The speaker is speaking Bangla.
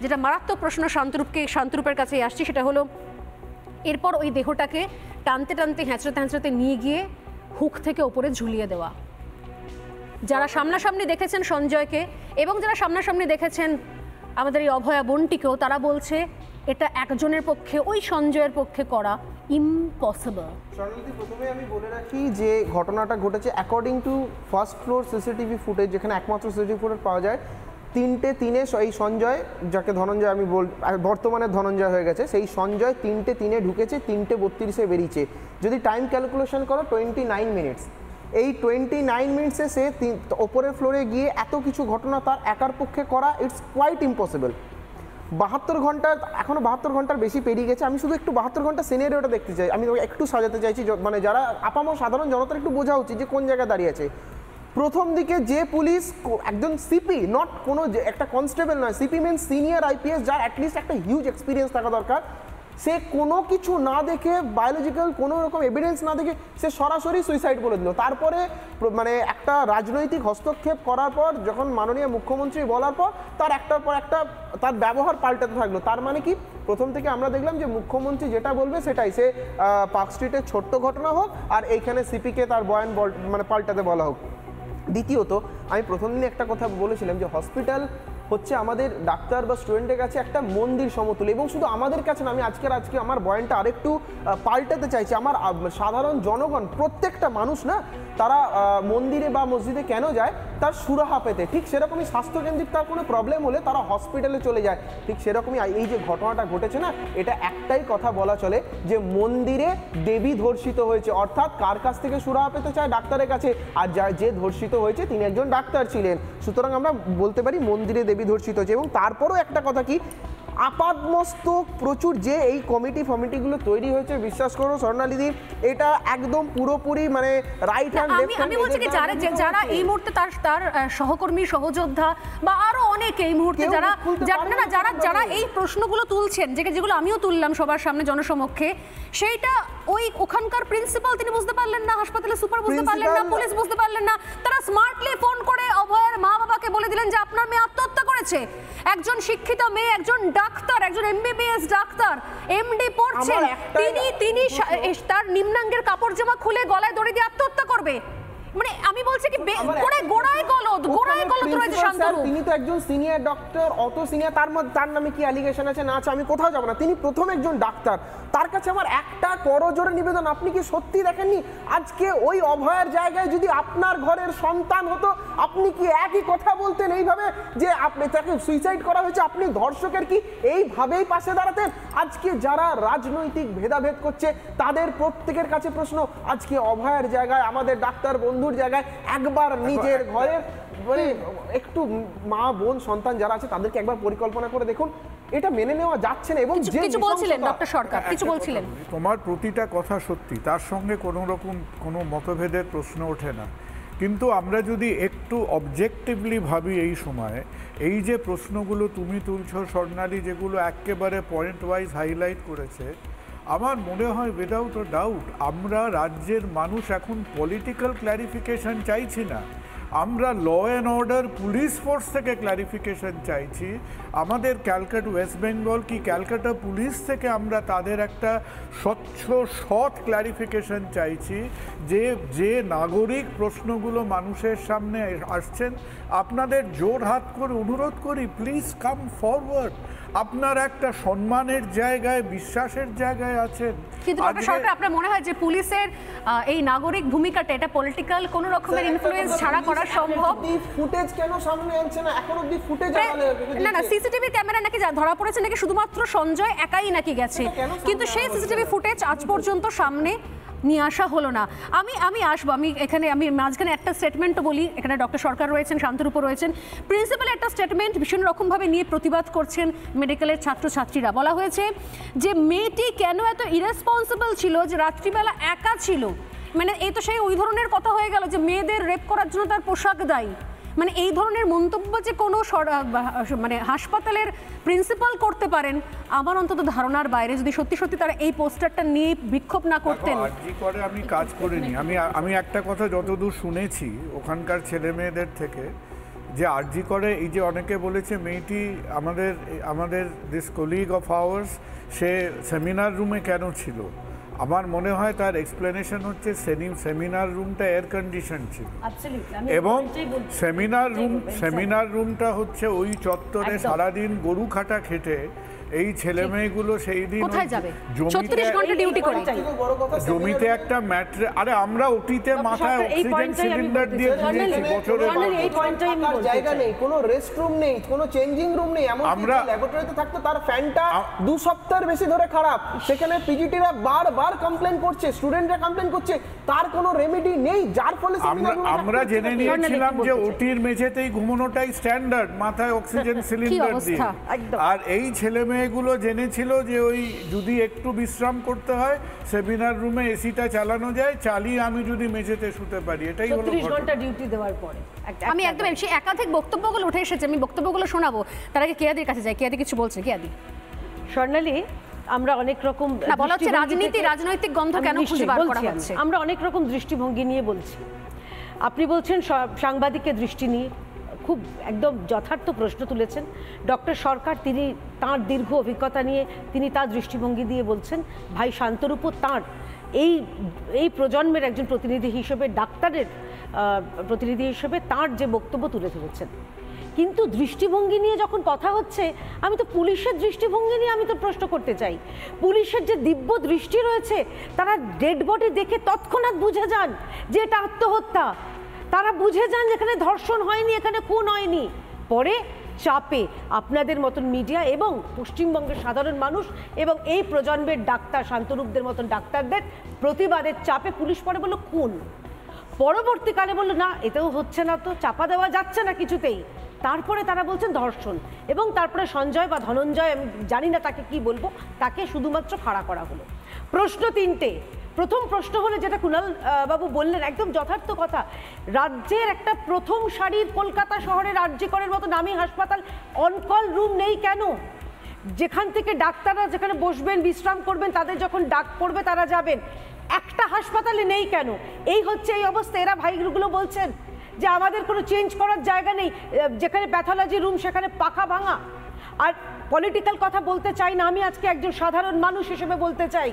যেটা মারাত্মক প্রশ্ন শান্তরূপের কাছে আসছি, সেটা হলো এরপর ওই দেহটাকে টানতে টানতে হ্যাঁচড়াতে হ্যাঁচড়াতে নিয়ে গিয়ে হুক থেকে ওপরে ঝুলিয়ে দেওয়া। যারা সামনাসামনি দেখেছেন সঞ্জয়কে এবং যারা সামনাসামনি দেখেছেন আমাদের এই অভয়া বোনটিকেও, তারা বলছে এটা একজনের পক্ষে, ওই সঞ্জয়ের পক্ষে করা ইম্পসিবল। স্বর্ণালী, প্রথমে আমি বলে রাখি যে ঘটনাটা ঘটেছে according to first floor CCTV footage, যেখানে একমাত্র সিসিটিভি ফুটেজ পাওয়া যায় 3:03 এই সঞ্জয়, যাকে ধনঞ্জয় আমি বর্তমানে ধনঞ্জয় হয়ে গেছে, সেই সঞ্জয় 3:03 ঢুকেছে, 3:32 বেরিয়েছে। যদি টাইম ক্যালকুলেশন করো 29 মিনিটস, এই 29 মিনিটসে সে ওপরের ফ্লোরে গিয়ে এত কিছু ঘটনা তার একার পক্ষে করা ইটস কোয়াইট ইম্পসিবল। 72 ঘন্টা, এখনও 72 ঘন্টার বেশি পেরিয়ে গেছে। আমি শুধু একটু 72 ঘন্টা সিনারিওটা দেখতে চাই, আমি একটু সাজাতে চাইছি, মানে যারা আপামর সাধারণ জনতার একটু বোঝা উচিত যে কোন জায়গায় দাঁড়িয়ে আছে। প্রথম দিকে যে পুলিশ, একজন সিপি, নট কোনো একটা কনস্টেবল নয়, সিপি মিনস সিনিয়র আইপিএস, যার অ্যাটলিস্ট একটা হিউজ এক্সপিরিয়েন্স থাকা দরকার, সে কোনো কিছু না দেখে, বায়োলজিক্যাল কোনো রকম এভিডেন্স না দেখে সে সরাসরি সুইসাইড বলে দিল। তারপরে মানে একটা রাজনৈতিক হস্তক্ষেপ করার পর, যখন মাননীয় মুখ্যমন্ত্রী বলার পর তার একটার পর একটা তার ব্যবহার পাল্টাতে থাকলো। তার মানে কি, প্রথম থেকে আমরা দেখলাম যে মুখ্যমন্ত্রী যেটা বলবে সেটাই, সে পার্ক স্ট্রিটের ছোট্ট ঘটনা হোক আর এইখানে সিপিকে তার বয়ান মানে পাল্টাতে বলা হোক। দ্বিতীয়ত, আমি প্রথম দিনে একটা কথা বলেছিলাম যে হসপিটাল হচ্ছে আমাদের ডাক্তার বা স্টুডেন্টের কাছে একটা মন্দির সমতুল্য, এবং শুধু আমাদের কাছে না, আমি আজকে আমার বয়ানটা আরেকটু পাল্টাতে চাইছি। আমার সাধারণ জনগণ, প্রত্যেকটা মানুষ না, তারা মন্দিরে বা মসজিদে কেন যায়, তার সুরাহা পেতে। ঠিক সেরকমই স্বাস্থ্যকেন্দ্রিক তার কোনো প্রবলেম হলে তারা হসপিটালে চলে যায়। ঠিক সেরকমই এই যে ঘটনাটা ঘটেছে না, এটা একটাই কথা বলা চলে যে মন্দিরে দেবী ধর্ষিত হয়েছে, অর্থাৎ কার কাছ থেকে সুরাহা পেতে চায়, ডাক্তারের কাছে। আর যে ধর্ষিত হয়েছে তিনি একজন ডাক্তার ছিলেন, সুতরাং আমরা বলতে পারি মন্দিরে দেবী ধর্ষিত হয়েছে। এবং তারপরও একটা কথা কি, আপাতমস্তক প্রচুর যে এই কমিটিগুলো তৈরি হয়েছে, বিশ্বাস করো স্বর্ণালীদি, এটা একদম পুরোপুরি মানে রাইট হ্যান্ড লেফট হ্যান্ড। আমি বলছি কি, যারা এই মুহূর্তে তার সহকর্মী, সহযোদ্ধা বা আরো অনেকে এই মুহূর্তে যারা এই প্রশ্নগুলো তুলছেন, যেগুলো আমিও তুললাম সবার সামনে জনসমক্ষে, সেইটা ওই ওখানকার প্রিন্সিপাল তিনি বুঝতে পারলেন না, হাসপাতালে সুপার বুঝতে পারলেন না, পুলিশ বুঝতে পারলেন না। তারা স্মার্টলি ফোন করে অভয়ের মা বাবাকে বলে দিলেন যে আপনার মেয়ে আত্মহত্যা করেছে। একজন শিক্ষিত মেয়ে, একজন ডাক্তার, একজন এমবিবিএস ডাক্তার, এমডি পড়ছেন, তিনি তার নিম্নাঙ্গের কাপড় জামা খুলে গলায় দড়ি দিয়ে আত্মহত্যা করবে? মানে আমি বলছি কি, গোড়ায় গলদ রয়েছে শান্তরূপ। তিনি তো একজন সিনিয়র ডক্টর, অত সিনিয়র, তার নামে কি অ্যালিগেশন আছে না আছে আমি কোথাও যাব না, তিনি প্রথম একজন ডাক্তার। তার কাছে আমার একটা করজোড়ে নিবেদন, আপনি কি সত্যি দেখেননি আজকে ওই অভয়ার জায়গায় যদি আপনার ঘরের সন্তান হতো, আপনি কি একই কথা বলতেন এইভাবে যে আপনি তাকে সুইসাইড করা হয়েছে, আপনি ধর্ষকের কি এইভাবেই পাশে দাঁড়াতেন? আজকে যারা রাজনৈতিক ভেদাভেদ করছে তাদের প্রত্যেকের কাছে প্রশ্ন, আজকে অভয়ার জায়গায়, আমাদের ডাক্তার বন্ধুর জায়গায় একবার নিজের ঘরের মানে একটু মা বোন সন্তান যারা আছে তাদেরকে একবার পরিকল্পনা করে দেখুন, এটা মেনে নেওয়া যাচ্ছে না। এবং কিছু বলছিলেন ডক্টর সরকার, কিছু বলছিলেন। তোমার প্রতিটা কথা সত্যি, তার সঙ্গে কোনো রকম কোনো মতভেদের প্রশ্ন ওঠে না, কিন্তু আমরা যদি একটু অবজেক্টিভলি ভাবি এই সময়, এই যে প্রশ্নগুলো তুমি তুলছো স্বর্ণালী, যেগুলো একেবারে পয়েন্ট ওয়াইজ হাইলাইট করেছে, আমার মনে হয় উইদাউট আ ডাউট আমরা রাজ্যের মানুষ এখন পলিটিক্যাল ক্ল্যারিফিকেশন চাইছি না, আমরা law and order police force থেকে ক্ল্যারিফিকেশন চাইছি। আমাদের ক্যালকাটা, ওয়েস্ট বেঙ্গল কি ক্যালকাটা পুলিশ থেকে আমরা তাদের একটা স্বচ্ছ সৎ ক্ল্যারিফিকেশন চাইছি যে নাগরিক প্রশ্নগুলো মানুষের সামনে আসছেন, আপনাদের জোর হাত করে অনুরোধ করি, প্লিজ কাম ফরওয়ার্ড। আপনার একটা সম্মানের জায়গায়, বিশ্বাসের জায়গায় আছেন। কিন্তু সরকার, আপনার মনে হয় যে পুলিশের এই নাগরিক ভূমিকাটা এটা পলিটিক্যাল কোন রকমের ইনফ্লুয়েন্স ছাড়া করা সম্ভব? ফুটেজ কেন সামনে আনছে না এখন অবধি? ফুটেজ না, সিসিটিভি ক্যামেরা নাকি ধরা পড়েছে নাকি শুধুমাত্র সঞ্জয় একাই নাকি গেছে, কিন্তু সেই সিসিটিভি ফুটেজ আজ পর্যন্ত সামনে নিয়ে আসা হলো না। আমি আসবো, আমি মাঝখানে একটা স্টেটমেন্টও বলি। এখানে ডক্টর সরকার রয়েছেন, শান্তরূপও রয়েছেন। প্রিন্সিপাল একটা স্টেটমেন্ট ভীষণ রকমভাবে নিয়ে প্রতিবাদ করছেন মেডিকেলের ছাত্রছাত্রীরা। বলা হয়েছে যে মেয়েটি কেন এত ইরেসপন্সিবল ছিল যে রাত্রিবেলা একা ছিল। মানে এই তো সেই ওই ধরনের কথা হয়ে গেল যে মেয়েদের রেপ করার জন্য তার পোশাক দায়ী। মানে এই ধরনের মন্তব্য যে কোনো মানে হাসপাতালের প্রিন্সিপাল করতে পারেন, আমার অন্তত ধারণার বাইরে। যদি সত্যি সত্যি তারা এই পোস্টারটা নিয়ে বিক্ষোভ না করতেন। আমি কাজ করিনি, আমি একটা কথা যতদূর শুনেছি ওখানকার ছেলে মেয়েদের থেকে, যে আরজি করে এই যে অনেকে বলেছে মেয়েটি আমাদের this colleague of hours say seminar রুমে কেন ছিল, আমার মনে হয় তার এক্সপ্লেনেশন হচ্ছে সেমিনার রুমটা এয়ার কন্ডিশন ছিল এবং সেমিনার রুমটা হচ্ছে ওই চত্বরে সারাদিন গরু খাটা খেটে এই ছেলে মেয়েগুলো সেই দিন কোথায় যাবে 36 ঘন্টা ডিউটি করে জমিতে একটা ম্যাট্রে আরে আমরা ওটিতে মাথায় অক্সিজেন সিলিন্ডার দিয়ে ঘুরেছি বছরে জায়গা নেই, কোনো রেস্টরুম নেই, কোনো চেঞ্জিং রুম নেই, এমন আমরা ল্যাবরেটরিতে থাকতো তার ফ্যানটা 2 সপ্তাহের বেশি ধরে খারাপ, সেখানে পিজিটিরা বারবার কমপ্লেন করছে, স্টুডেন্টরা কমপ্লেন করছে, তার কোনো রেমেডি নেই, যার ফলে আমরা জেনে নিয়েছিলাম যে ওটির মেঝেতেই ঘুমানোটাই স্ট্যান্ডার্ড, মাথায় অক্সিজেন সিলিন্ডার দিয়ে। আর এই ছেলে মেয়েগুলো জেনেছিল যে ওই যদি একটু বিশ্রাম করতে হয় সেমিনার রুমে এসিটা চালানো যায়, চালিয়ে আমি যদি মেঝেতে শুতে পারি, এটাই হলো 30 ঘন্টা ডিউটি দেওয়ার পরে আমি একদম সেই একাধিক বক্তব্যগুলো উঠে এসেছে, আমি বক্তব্যগুলো শোনাবো, তার আগে কেয়াদির কাছে যাই। কেয়াদি কিছু বলছে, কেয়াদি। স্বর্ণালী, আমরা অনেক রকম না বলা হচ্ছে রাজনৈতিক গন্ধ কেন খুঁজে বার করা হচ্ছে, আমরা অনেক রকম দৃষ্টিভঙ্গি নিয়ে বলছি। আপনি বলছেন সাংবাদিকের দৃষ্টি নিয়ে খুব একদম যথার্থ প্রশ্ন তুলেছেন। ডক্টর সরকার তিনি তাঁর দীর্ঘ অভিজ্ঞতা নিয়ে তিনি তার দৃষ্টিভঙ্গি দিয়ে বলছেন। ভাই শান্তরূপও তাঁর এই প্রজন্মের একজন প্রতিনিধি হিসেবে, ডাক্তারের প্রতিনিধি হিসেবে তাঁর যে বক্তব্য তুলে ধরেছেন। কিন্তু দৃষ্টিভঙ্গি নিয়ে যখন কথা হচ্ছে, আমি তো পুলিশের দৃষ্টিভঙ্গি নিয়ে আমি তো প্রশ্ন করতে চাই। পুলিশের যে দিব্য দৃষ্টি রয়েছে, তারা ডেড বডি দেখে তৎক্ষণাৎ বুঝে যান যে এটা আত্মহত্যা, তারা বুঝে যান যেখানে ধর্ষণ হয়নি, এখানে খুন হয়নি। পরে চাপে আপনাদের মতন মিডিয়া এবং পশ্চিমবঙ্গের সাধারণ মানুষ এবং এই প্রজন্মের ডাক্তার শান্তরূপদের মতন ডাক্তারদের প্রতিবাদের চাপে পুলিশ পরে বলল খুন, পরবর্তীকালে বলল না এতেও হচ্ছে না, তো চাপা দেওয়া যাচ্ছে না কিছুতেই, তারপরে তারা বলছেন ধর্ষণ, এবং তারপরে সঞ্জয় বা ধনঞ্জয়, আমি জানি না তাকে কি বলবো, তাকে শুধুমাত্র খাড়া করা হলো। প্রশ্ন তিনটে। প্রথম প্রশ্ন হলো যেটা কুণাল বাবু বললেন, একদম যথার্থ কথা, রাজ্যের একটা প্রথম সারির কলকাতা শহরের আরজি করের মতো নামী হাসপাতাল অনকল রুম নেই কেন? যেখান থেকে ডাক্তাররা যেখানে বসবেন, বিশ্রাম করবেন, তাদের যখন ডাক পড়বে তারা যাবেন, একটা হাসপাতালে নেই কেন? এই হচ্ছে এই অবস্থা। এরা ভাইগুলো বলছেন যে আমাদের কোনো চেঞ্জ করার জায়গা নেই, যেখানে প্যাথোলজি রুম সেখানে পাখা ভাঙা। আর পলিটিক্যাল কথা বলতে চাই না, আমি আজকে একজন সাধারণ মানুষ হিসেবে বলতে চাই,